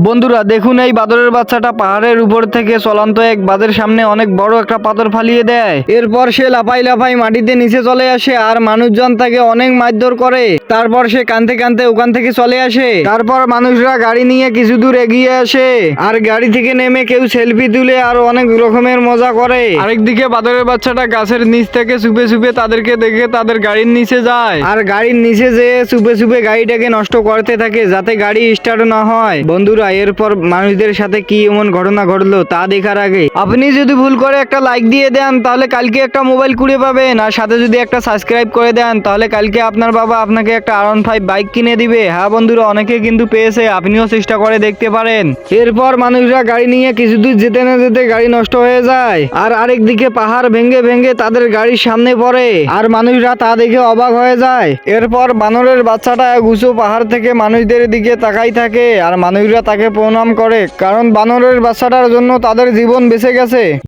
বন্ধুরা দেখুন, এই বাদরের বাচ্চাটা পাহাড়ের উপর থেকে চলন্ত এক বাঁধের সামনে অনেক বড় একটা পাথর ফালিয়ে দেয়। এরপর সে লাফাই লাফাই মাটিতে নিচে চলে আসে আর মানুষজন তাকে অনেক মারধর করে। তারপর সে কাঁদতে কাঁদতে ওখান থেকে চলে আসে। তারপর মানুষরা গাড়ি নিয়ে কিছু দূর এগিয়ে আসে আর গাড়ি থেকে নেমে কেউ সেলফি তুলে আর অনেক রকমের মজা করে। আরেকদিকে বাদরের বাচ্চাটা গাছের নিচ থেকে চুপে চুপে তাদেরকে দেখে তাদের গাড়ির নিচে যায় আর গাড়ির নিচে যেয়ে চুপে চুপে গাড়িটাকে নষ্ট করতে থাকে যাতে গাড়ি স্টার্ট না হয়। বন্ধুরা এরপর মানুষদের সাথে কি এমন ঘটনা ঘটলো তা দেখার আগে আপনি যদি ভুল করে একটা লাইক দিয়ে দেন তাহলে কালকে একটা মোবাইল কুড়িয়ে পাবেন, আর সাথে যদি একটা সাবস্ক্রাইব করে দেন তাহলে কালকে আপনার বাবা আপনাকে একটা R15 বাইক কিনে দিবে। হ্যাঁ বন্ধুরা, অনেকে কিন্তু পেয়েছে, আপনিও চেষ্টা করে দেখতে পারেন। এরপর মানুষরা গাড়ি নিয়ে কিছু দূর যেতে না যেতে গাড়ি নষ্ট হয়ে যায় আর আরেকদিকে পাহাড় ভেঙে ভেঙে তাদের গাড়ির সামনে পড়ে আর মানুষরা তা দেখে অবাক হয়ে যায়। এরপর বানরের বাচ্চাটা এক উঁচু পাহাড় থেকে মানুষদের দিকে তাকাই থাকে আর মানুষরা তাকে প্রণাম করে, কারণ বানরের বাচ্চাটার জন্য তাদের জীবন বেঁচে গেছে।